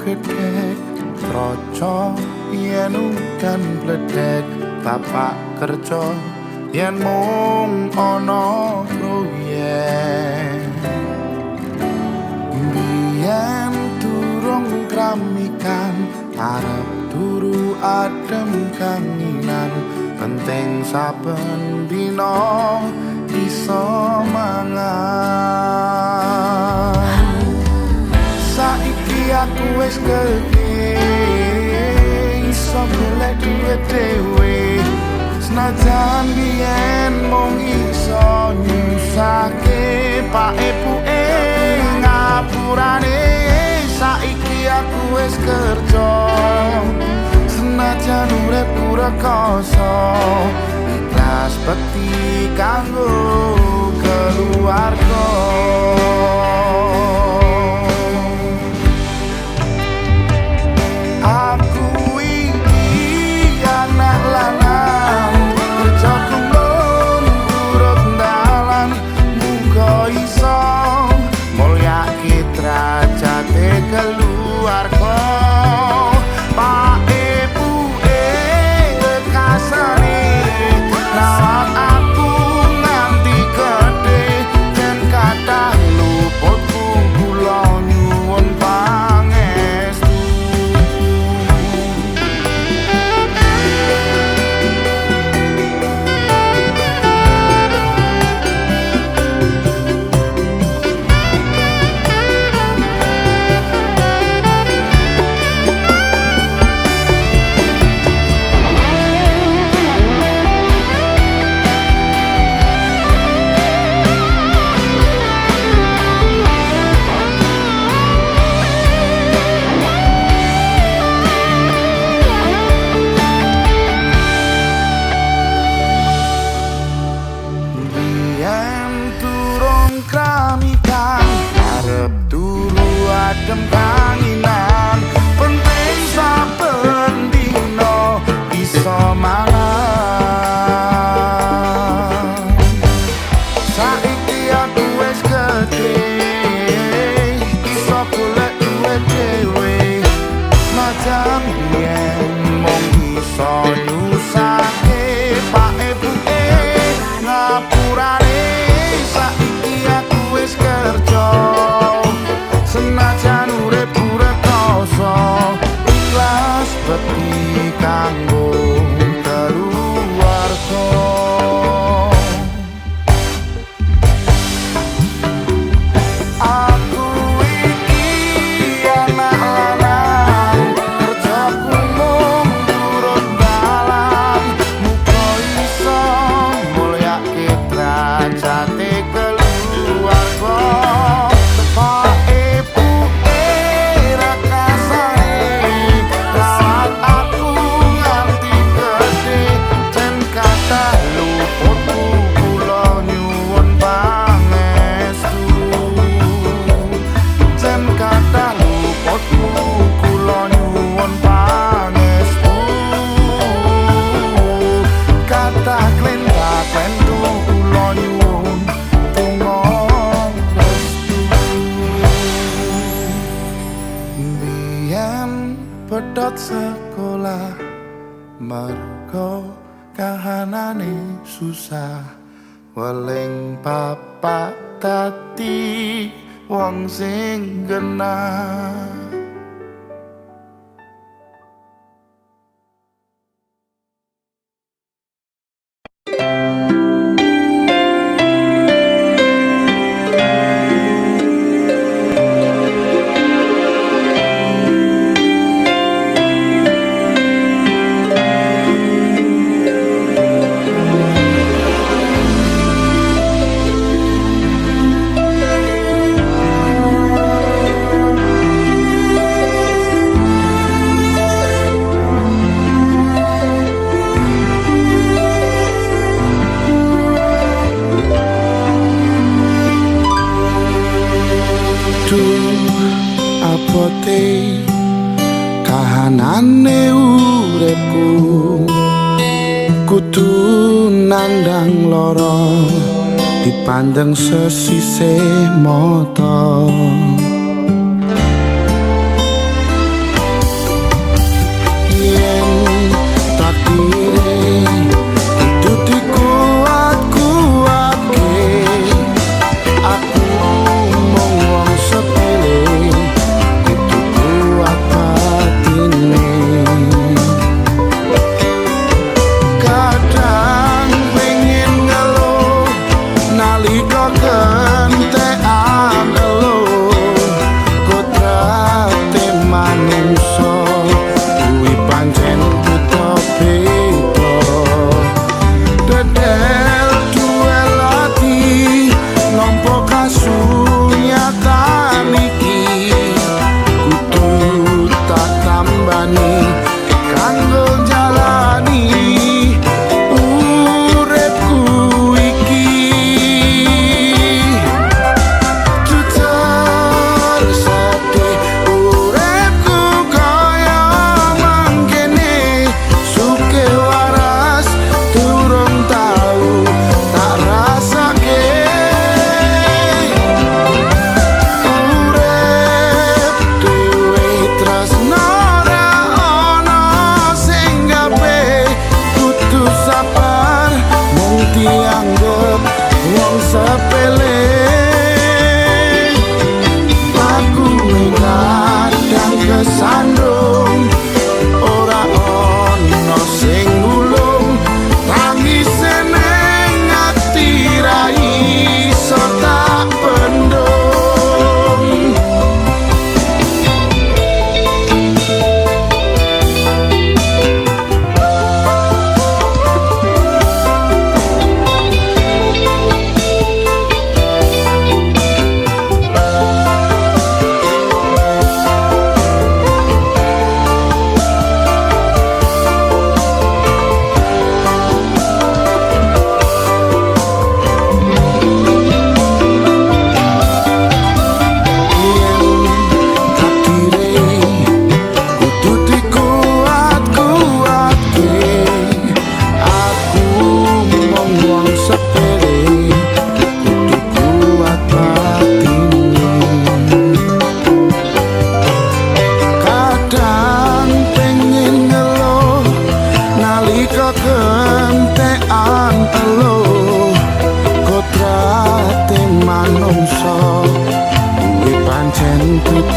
gedhek troco yen udan bledek bapak kerja yen mung ana proyek biyen durung kramikan arep turu adem kanginan penting saben dina iso mangan saiki aku wis gedhe iso golek duit dhewe senajan biyen mung iso nyusake pak ibuke ngapurane saiki aku wis kerja senajan urip rekoso ikhlas bekti kanggo keluarga aku iki anak lanang kerjaku menurut dalan muga iso mulyake derajate keluarga pak ibuke rekasane rawat aku nganti gedhe yen kathah luputku kula nyuwun pangestu adem kanginan penting saben dina iso mangan saiki aku wis gedhe iso golek duit dhewe macam yen mung iso nyusake pak ibuke ngapurane saiki aku wis kerja senajan urip rekoso ikhlas bekti kanggo keluarga aku iki anak lanang kerjaku mung turun dalan muga iso mulyake derajate keluarga pedhot sekolah mergo kahanane susah weling bapak dadi wong sing genah kahanane uripku kudu nandang lara dipandang sesisih mata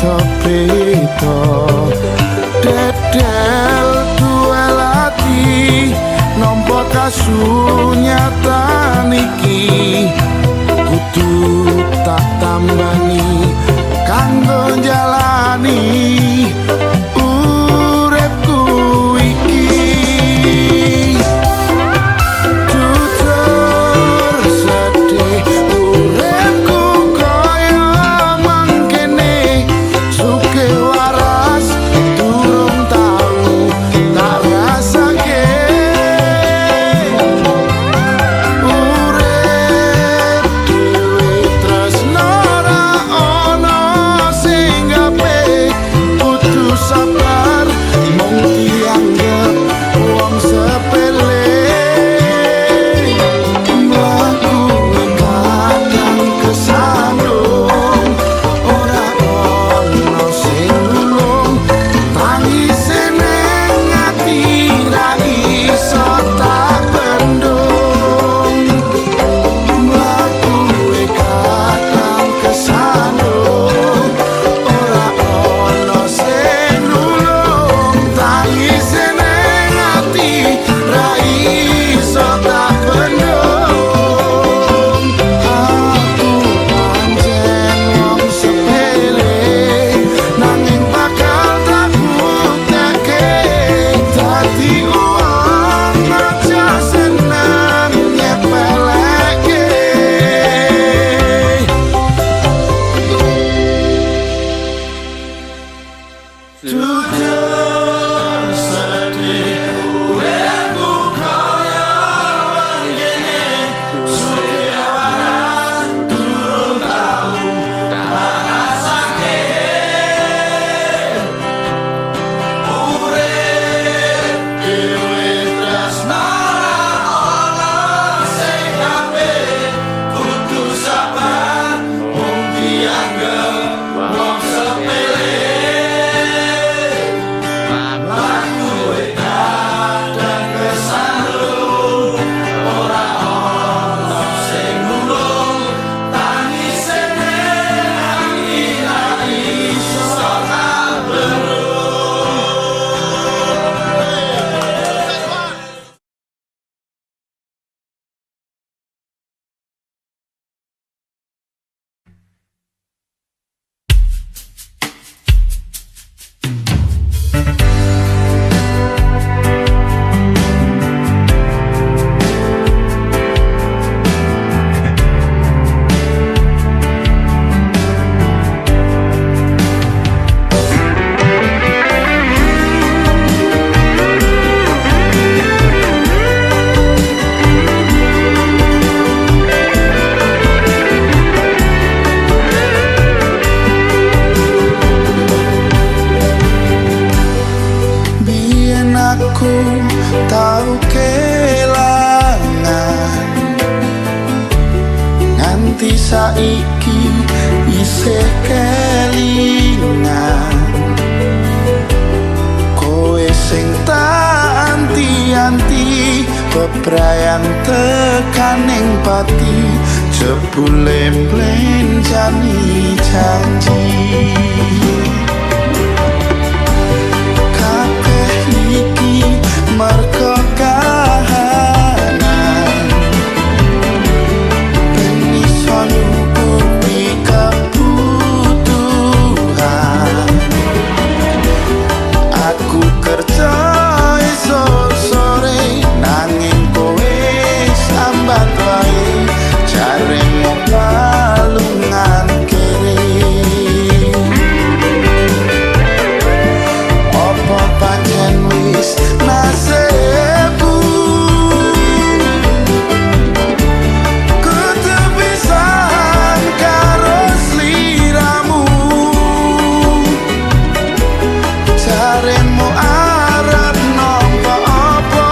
beda-beda dedel duel ati nampa kasunyatan iki kudu tak tambani kanggo jalani uripku iki jujur sedih uripku kaya mangkene suke waras durung tau tak rasake urip dhewe tresno ora ono sing gape kudu sabar mung dianggep wong sepele mlaku kadang kesandung ora ono sing nulung tangise ning ati ra iso tak bendung mlaku kadang kesandung ora ono sing nulung tangise ning ati ra iso tak bendung aku pancen wong sepele nanging bakal tak bukteke dadi uang aja seneng nyepeleke jujur sedih uripku kaya mangkene suwe waras durung tau tak rasake urip dhewe tresno ora ono sing gawe kudu sabar mung dianggep wong sepele mlaku kadang kesandung ora ono sing nulung tangise ning ati ra iso tak biyen aku tau kelangan nganti saiki isih kelingan kowe sing tak anti-anti bebrayan tekaning pati jebule mlenjani janji kabeh iki merga kahanan ben iso nyukupi kebutuhan aku kerja esuk sore nanging kowe sambat wae jaremu kalungan kere opo pancen wis nasibku kudu pisan karo sliramu jaremu arep nampa apa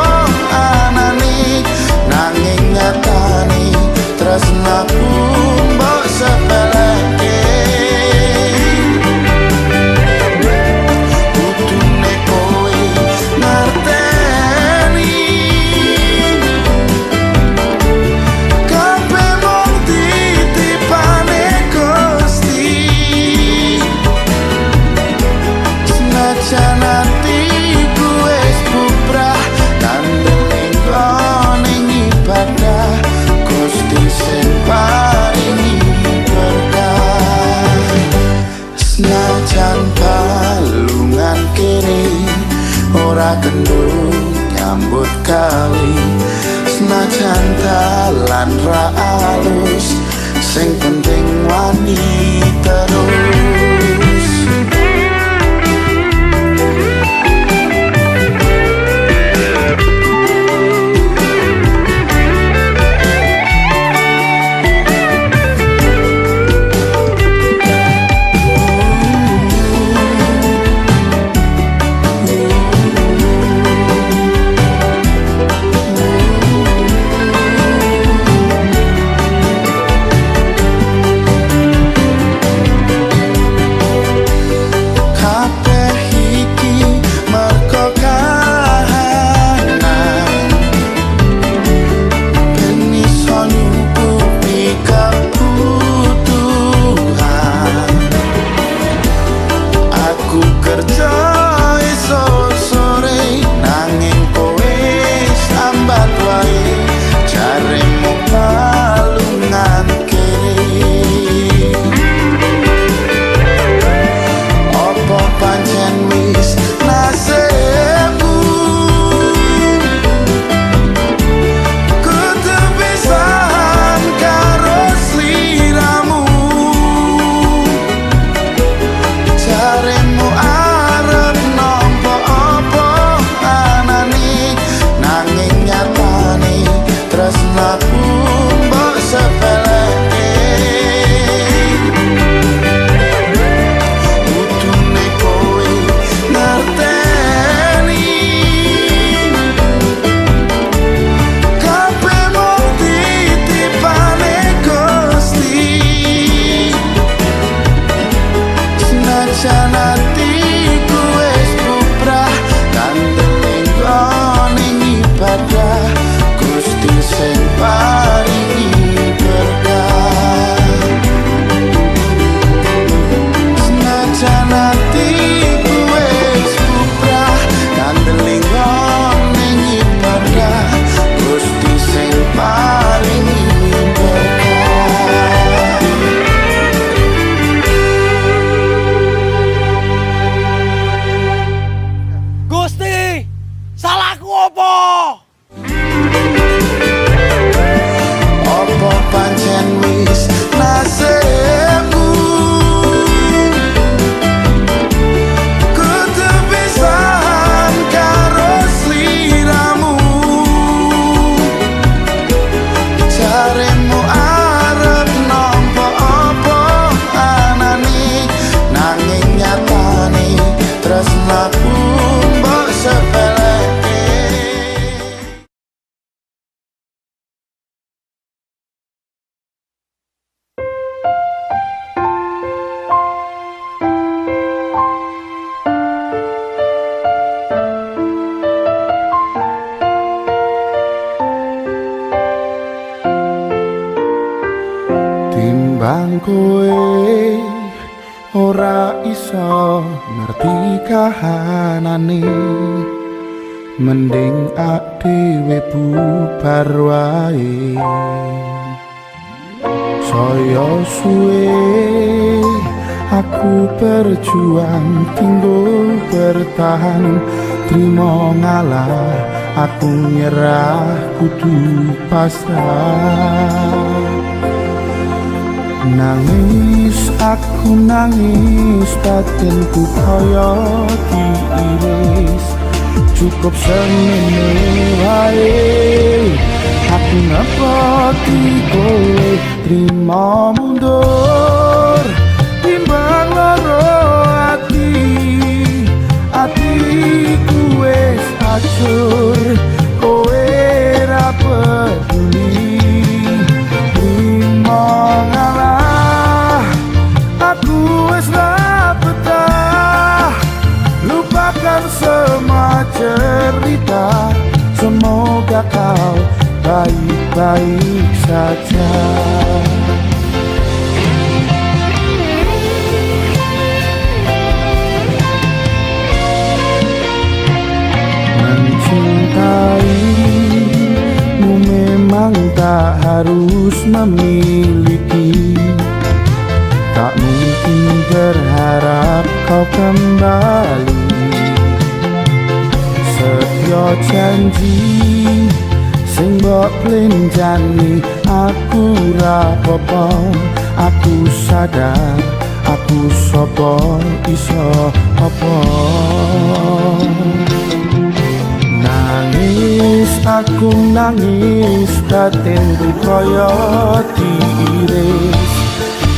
anane nanging nyatane tresnaku mbok sepeleke kudune kowe ngerteni kabeh mung titipane Gusti tendung nyambut kali senajan dalan ra alus sing penting wani terus. Timbang kowe ora iso ngerti kahanane, mending ak dhewe bubar wae. Saya suwe aku berjuang tinggal bertahan, trimo ngalah aku nyerah kudu pasrah. Nangis aku nangis batinku kaya diiris, cukup semene wae aku ngepoti kowe trimo mundur timbang loro atiku wis hancur kowe ra peduli trimo ngalah aku wis ra betah lupakan semua cerita semoga kau baik-baik saja. Mencintaimu memang tak harus memiliki, tak mungkin berharap kau kembali. setyo janji sing mbok plenjani aku ra apa-apa aku sadar aku sapa iso apa nangis aku nangis batin kaya diiris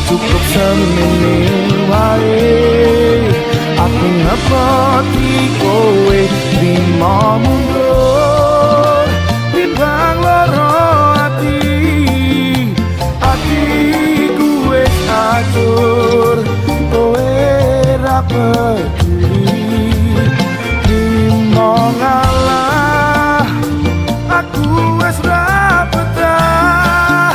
cukup semene wae aku ngepoti kowe trimo mundur timbang loro atiku wis hancur kowe ra peduli trimo ngalah aku wis ra betah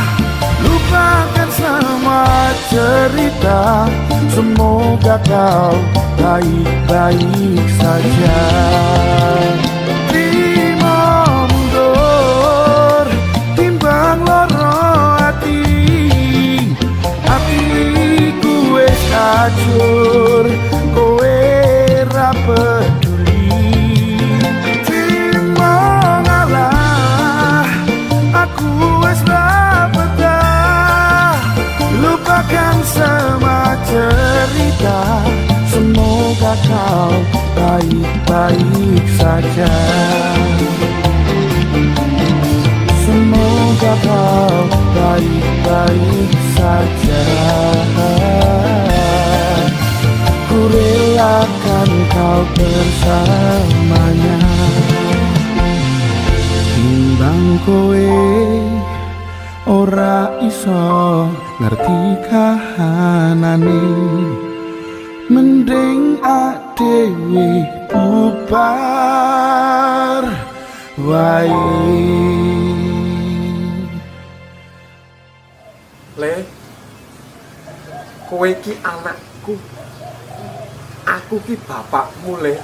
lupakan semua cerita semoga kau baik-baik saja trimo mundur timbang loro atiku wis hancur kowe ra peduli trimo ngalah aku wis ra betah lupakan semua cerita semoga kau baik-baik saja semoga kau baik-baik saja ku relakan kau bersamanya timbang kowe ora iso ngerti kahanane mending adewe bubar wae Le, kowe ki anakku, aku ki bapakmu Le.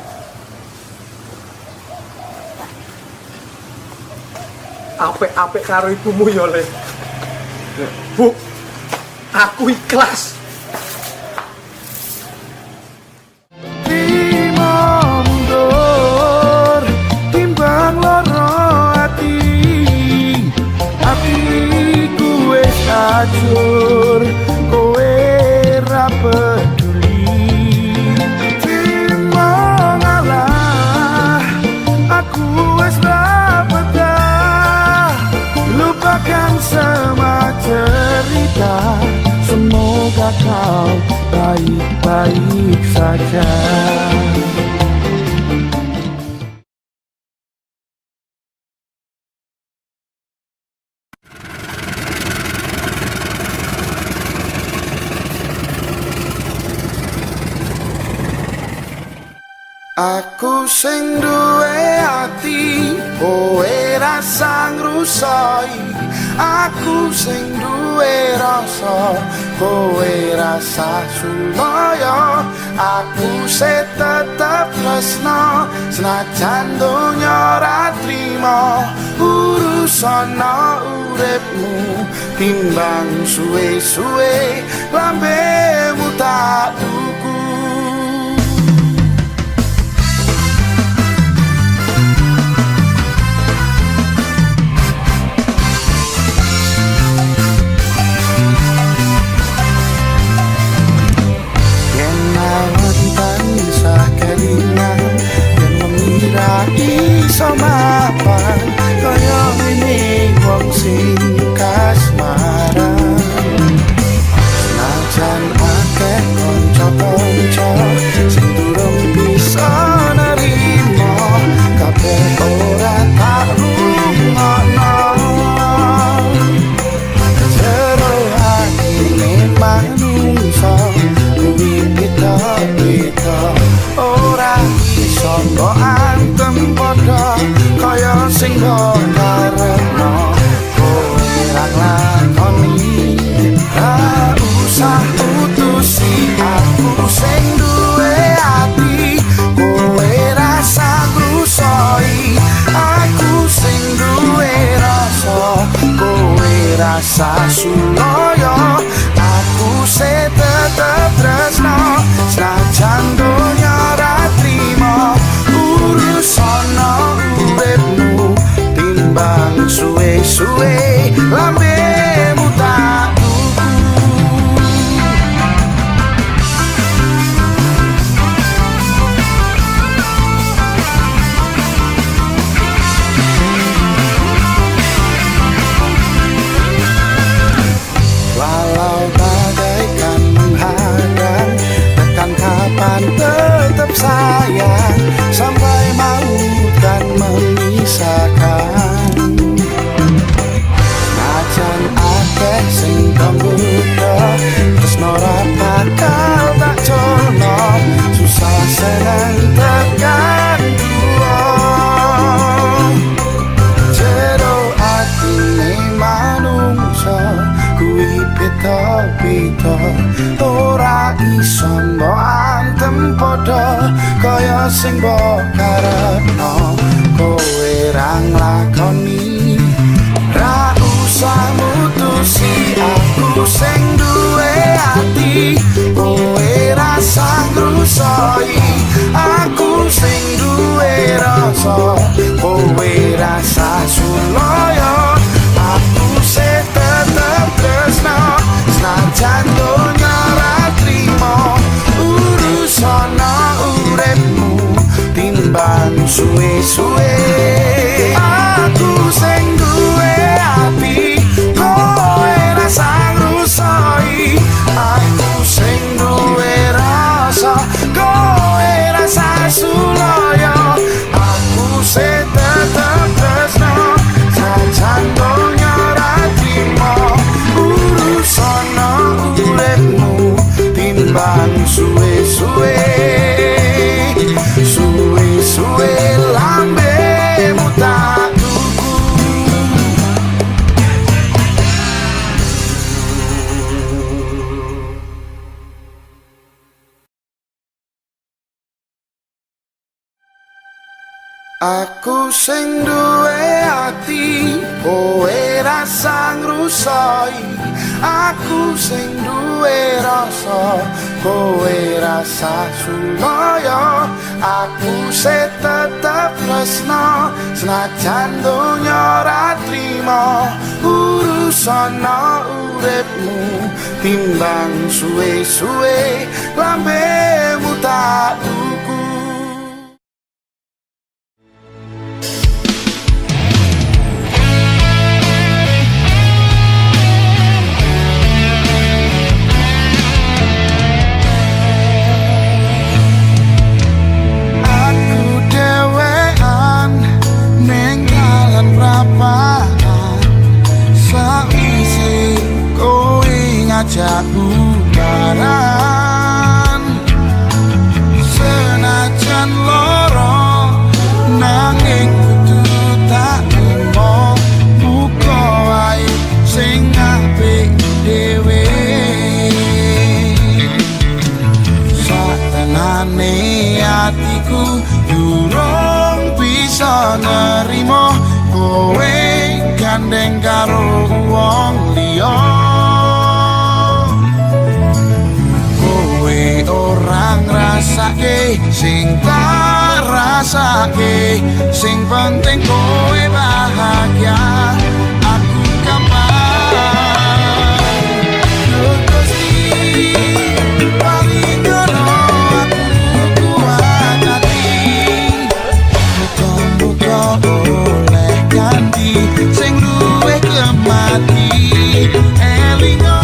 Apik-apik karo ibumu ya Le. Bu, aku ikhlas. trimo mundur timbang loro atiku wis hancur kowe ra peduli trimo ngalah aku wis ra betah lupakan semua cerita semoga kau baik-baik saja aku sing duwe ati kowe rasa ngrusoi aku sing duwe rasa kowe rasa sulaya aku se tetep tresno senajan donya ra trimo urusana uripmu timbang suwe-suwe lambemu tak tuku iso mapan kaya ini wong sing kasmaran najan akeh kanca-kanca sing durung bisa nerimo kabeh ora tak rungokno jero atine manungsa kuwi beda-beda ora iso mbok antem padha kaya sing mbok karepno kowe ra nglakoni ra usah utusi aku sing duwe ati kowe rasa ngrusoi aku sing duwe rasa kowe rasa sulaya aku se tetep tresno senajan donya ra trimo urusana duwe lambemu tak tuku. Walau bagaikan menghadang, tekan kapan tetap sayang, sampai maut kan memisahkan. Najan akeh sing kambudha, tresno ra bakal tak jono, susah seneng tekan duo. Jero atine manungsa kuwi beda-beda, ora iso mbok antem padha kaya sing mbok karepno. Kowe ra nglakoni, ra usah mutusi aku sing duwe ati. Kowe rasa ngrusoi aku sing duwe rasa, kowe rasa suloyo aku sing tetep tresno. Senajan donya ra trimo urusana uripmu timbang suwe-suwe. Aku sing duwe ati, kowe rasa ngrusoi aku sing duwe rasa, kowe rasa suloyo aku sing tetep tresno. Senajan donya ra trimo urusana uripmu timbang suwe-suwe. Suwe-suwe lambemu tak tuku. Aku sing duwe ati, kowe rasa ngrusoi aku sing duwe rasa, kowe rasa suloyo aku sing tetep tresno. Senajan donya ra trimo urusana uripmu timbang suwe-suwe lambemu tak tuku. Ngajak bubaran senajan loro nanging kudu tak nemo, muga wae sing apik dhewe. Satenane atiku durung bisa nerimo kowe gandeng karo wong liya. Orang rasake sing tak rasake, sing penting kowe bahagia, aku kapan Gusti paringono aku kuat hati. Muga-muga oleh ganti sing duwe kemati elingo.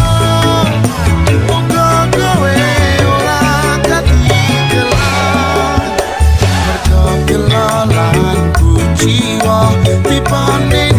Jiwa tipane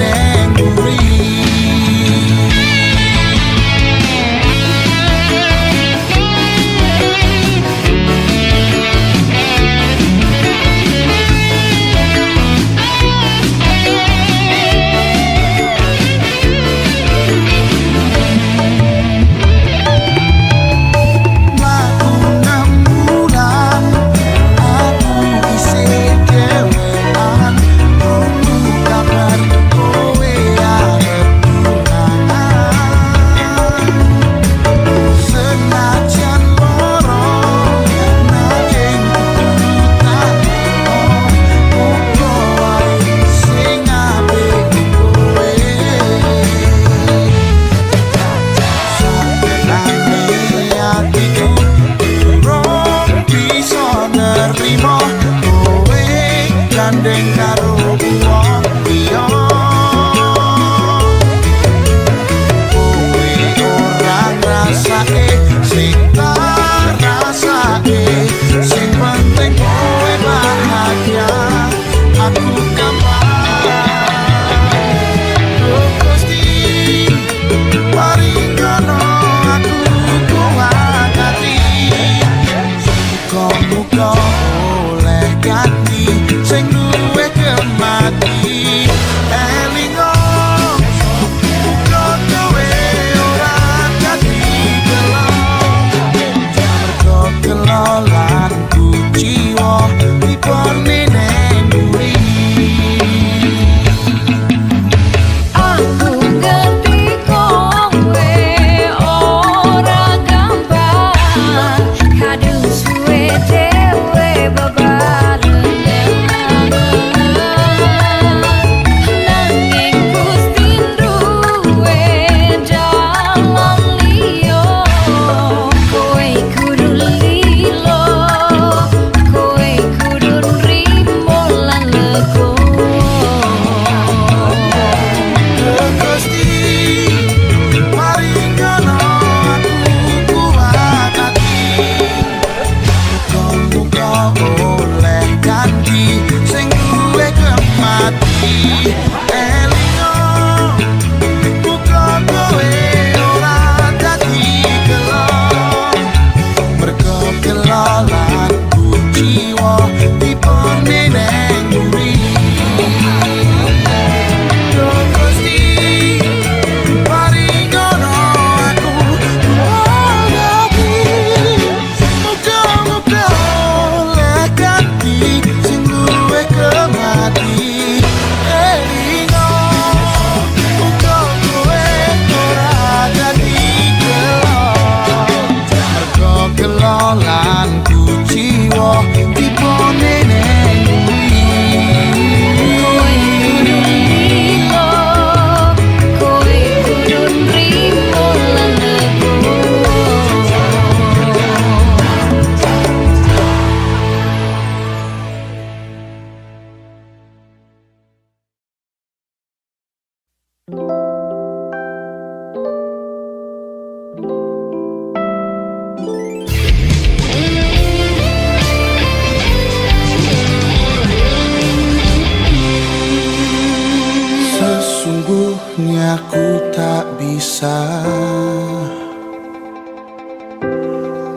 Aku tak bisa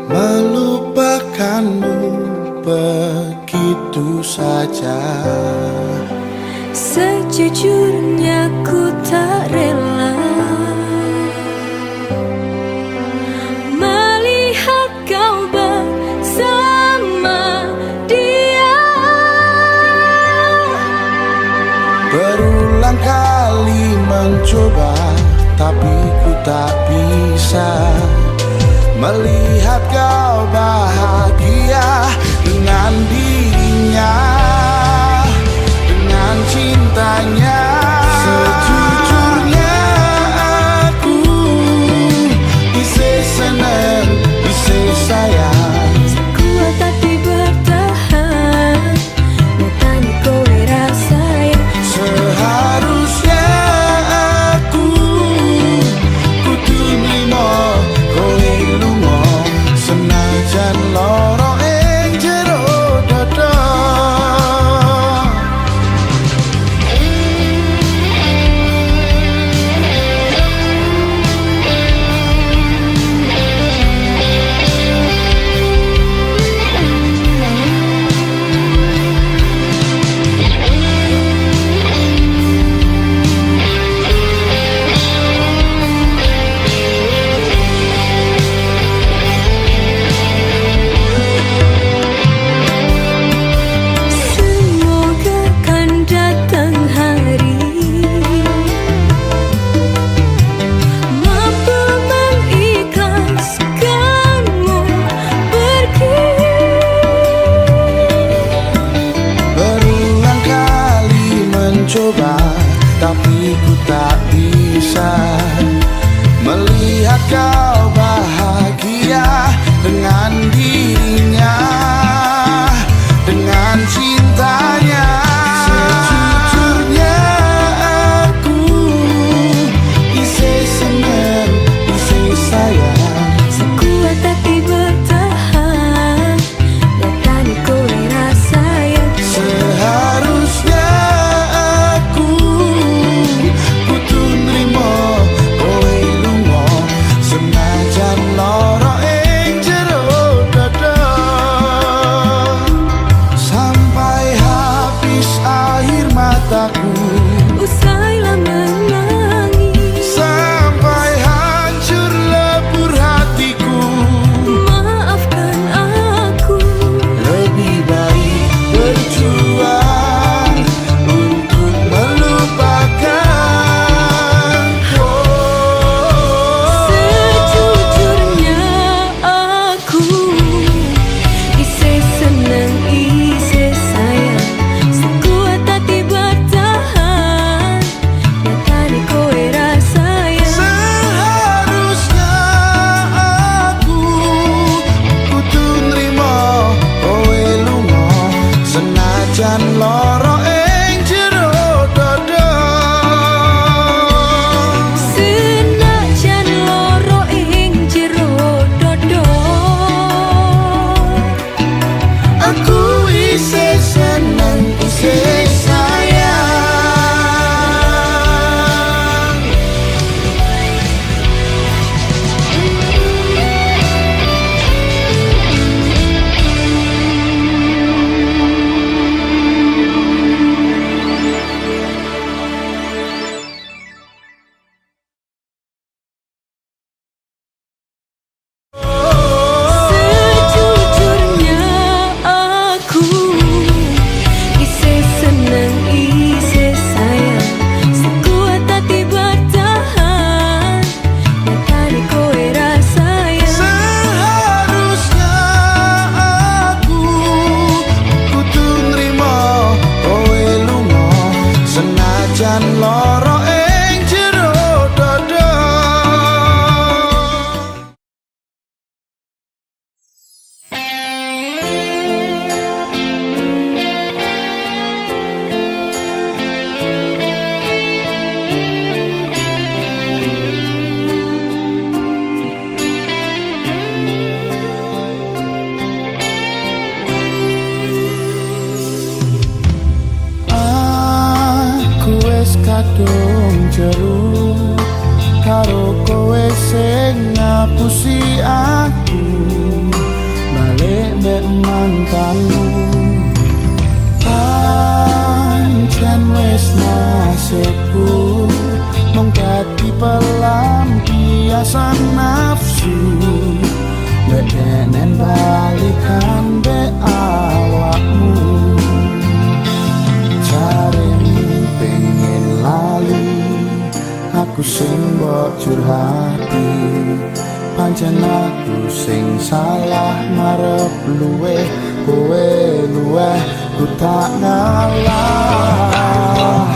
melupakanmu begitu saja. Sejujurnya ku tak rela melihat kau bersama dia. Berulang kali mencoba, tapi ku tak bisa melihat kau bahagia dengan dirinya, dengan cintanya. Sejujurnya aku bisa senang, bisa sayang. Sekuat hati bertahan, nyatanya kowe rasanya. Seharusnya aku kudu nrimo kowe lunga, senajan lara ing jero dada. Semoga kan datang hari mampu mengikhlaskanmu pergi. Berulang kali mencoba, tapi ku tak bisa melihat kau bahagia dengan dirinya, dengan cintanya. Sejujurnya aku bisa senang, bisa sayang. Sekuat hati bertahan, nyatanya kowe rasanya. Seharusnya aku kudu nrimo kowe lunga, senajan lara ing jero dada. Sampai habis air mataku, Usailah menangis, sampai hancur lebur hatiku. maafkan aku. Lebih baik berjuang untuk melupakan. Sejujurnya aku isi senang, isi sayang. Sekuat hati bertahan, nyatanya kowe rasanya. Seharusnya aku kudu nrimo kowe lunga, senajan lara ing jero dada. Senajan loro ing jero dodo, Aku isih seneng, isih sayang. sejujurnya aku isi senang, isi sayang. Sekuat hati bertahan, nyatanya kowe rasanya. Seharusnya aku kudu nrimo kowe lunga, senajan lara ing jero dada. Aku wis kadung jero ngapusi aku balik nek mantanmu. Pancen wis nasibku mung dadi pelampiasan nafsu, nek denen balikan be awakmu. Jarene pengen lali aku sing mbok curhati, pancen aku sing salah marep luweh, kowe luweh ku tak ngalah.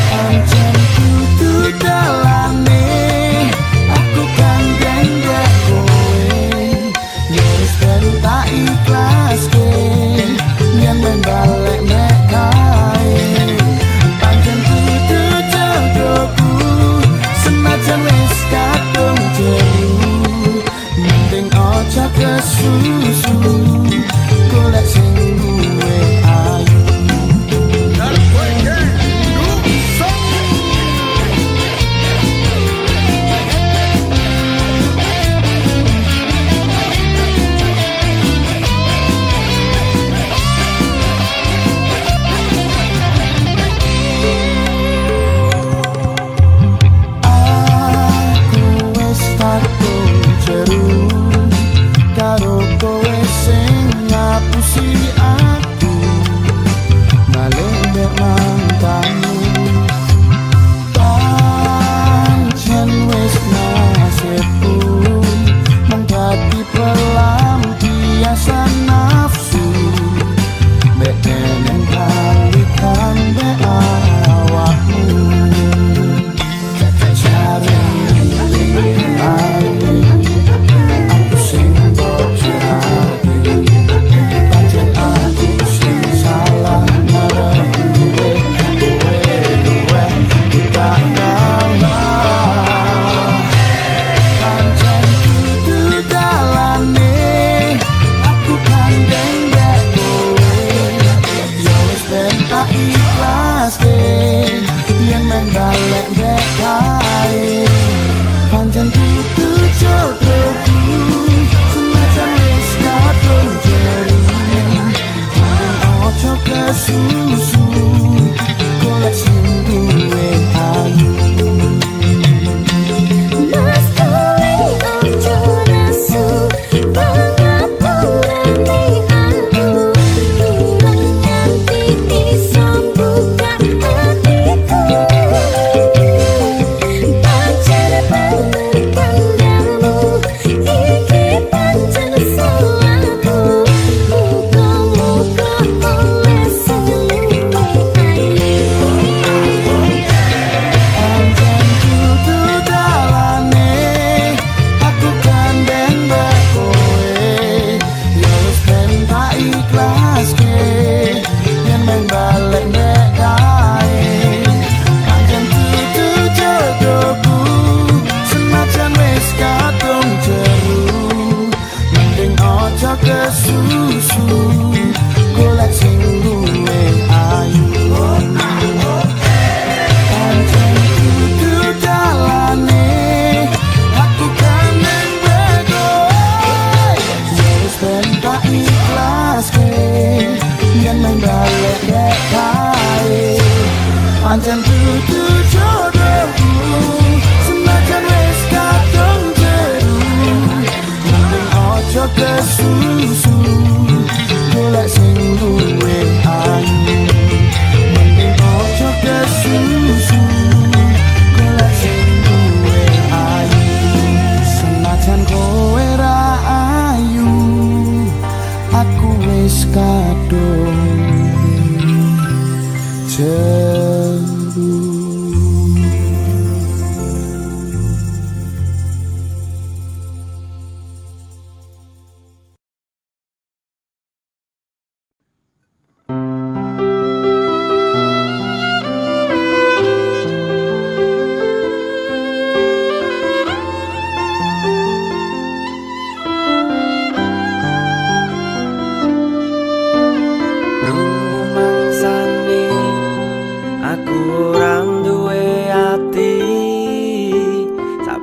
Pancen kudu dalane aku gandeng dek kowe, wis ben tak ikhlaske yen men balik nek kae. Pancen kudu jodohku senajan wis kadung jeru, mending aja kesusu golek sing duwe ayu. Pancen kudu jodohku senajan wis kadung jeru, mending aja kesusu golek sing duwe ayu. Mending aja kesusu golek sing duwe ayu. Senajan kowe ra ayu, aku wis kadung jeru.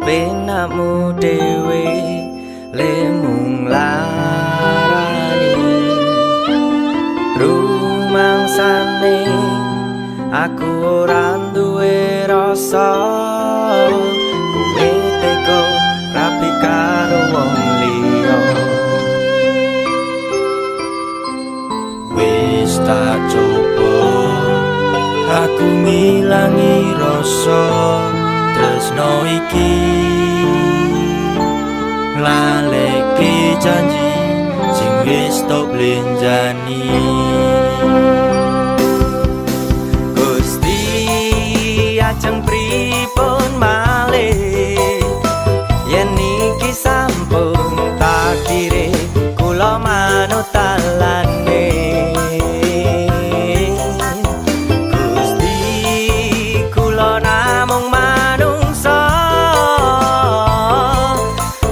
Penakmu dhewe lemung larani rumangsane aku ora duwe rasa kowe teko rapi karo wong liya wis tak coba aku ngilangi rasa tresno iki nglaleke janji sing wis tok blenjani Gusti ajeng pripun malih yen iki sampun takdire kula manut talane Gusti kula namung manungsa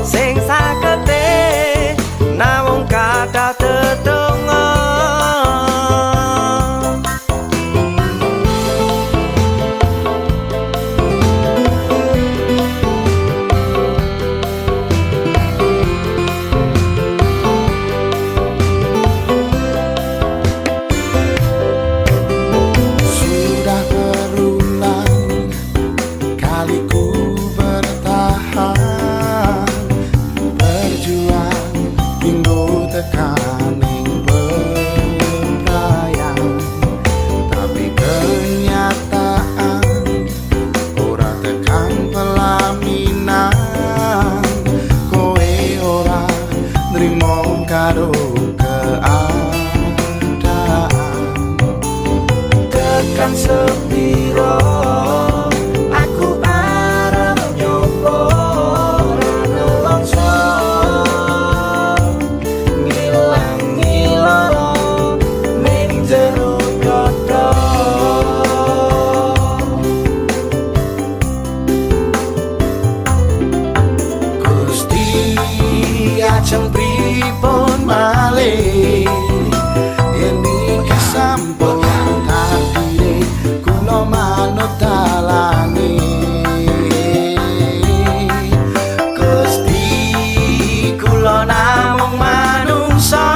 sing sakete namung kathah tetungga Sudah berulang kali ku bertahan berjuang hingga tekaning bebrayang tapi kenyataan ora tekan pelaminan kowe ora nrimo karo keadaan tekan sepiro aku arep nyoba ora nelongso ngilangi lara ning jero dada Gusti ajeng pripun malih yen iki sampun takdire kula manut dalane Gusti kula namung manungsa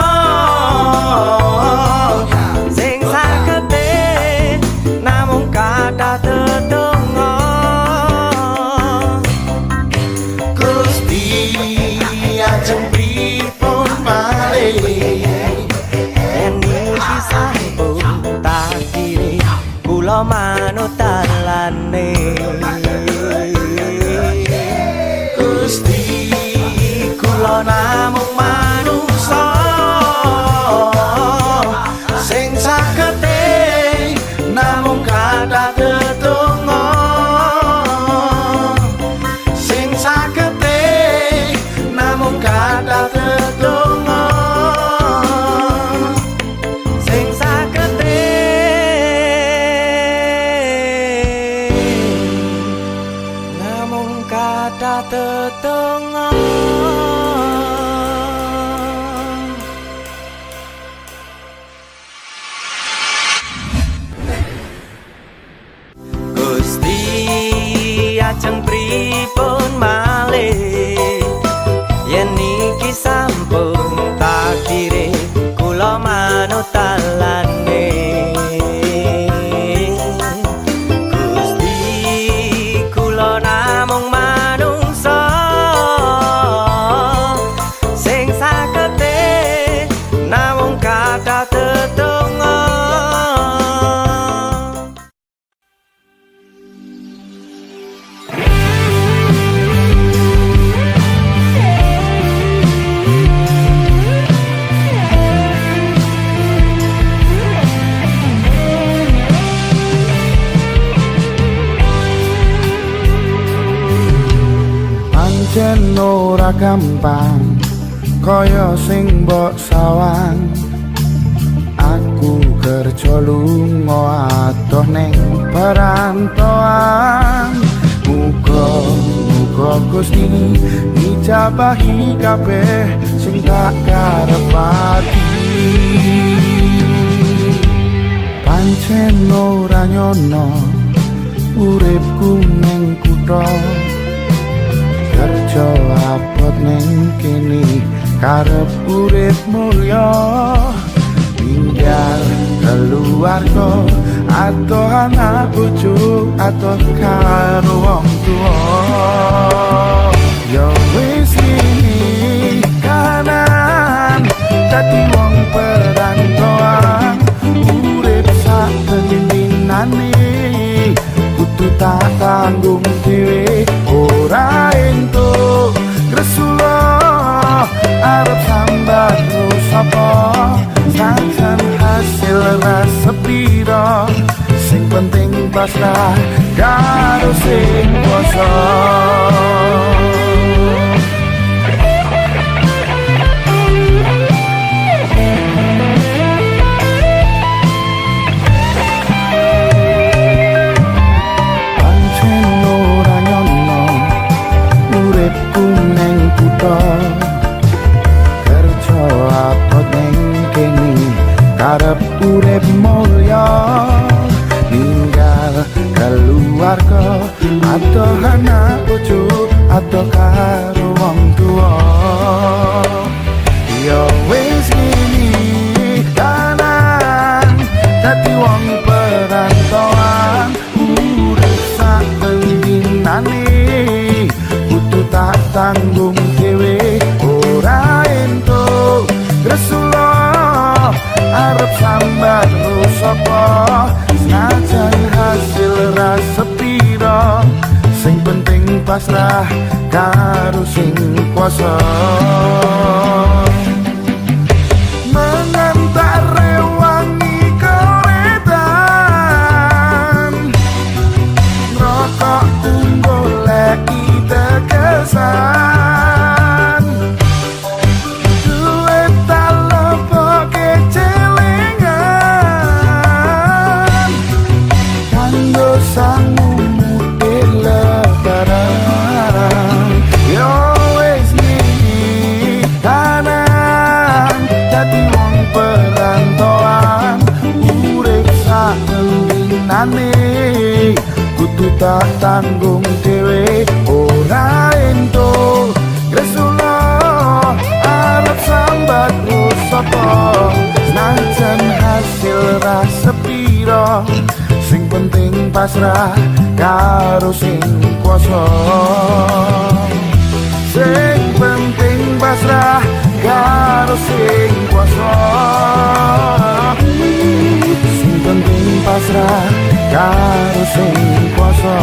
sing sakete namung kathah tetungga Gusti ajeng pripun malih yen iki sampun takdire kula manut dalane Gusti kula namung manungsa sing sakete namung kathah tetungga sing sakete namung kathah tetungga sing sakete namung kathah tetungga Gusti ajeng pripun malih yen iki sampun takdire kula manut dalane Gusti kula namung manungsa sing sakete namung kathah tetungga pancen ora gampang kaya sing mbok sawang aku kerja lunga adoh ning perantauan muga Gusti ijabahi kabeh sing tak karepati pancen ora nyono uripku ning kutha kerja abot ning kene karep urip mulya tinggal keluarga atau anak bojo atau karo wong tua yo wis ini kanan dadi wong perantauan urip sak dinane kudu tak tanggung dhewe ora entuk Rasulullah arep sambat sapa sanjan hasil rasa pira sing penting pasrah karo sing kuasa kerja abot ning kene karep urip mulya ninggal keluarga atau anak bojo atau karo wong tua yo wis ngene kanan dadi wong perantauan urip sak dinane kudu tak tanggung dhewe ora entuk Rasulullah arep sambat sapa senajan hasil rasa pira sing penting pasrah karo sing kuasa mengantar rewangi koretan rokok golek tegesan duit talep kecelengan kanggo sangu mudik lebaran yo wis niki kanan dadi wong perantauan urip sak dinane kudu tak tanggung dhewe ora entuk Rasulullah arep sambat sapa najan hasil rasa pira sing penting pasrah karo sing kuasa sing penting pasrah karo sing kuasa sing penting pasrah karo sing kuasa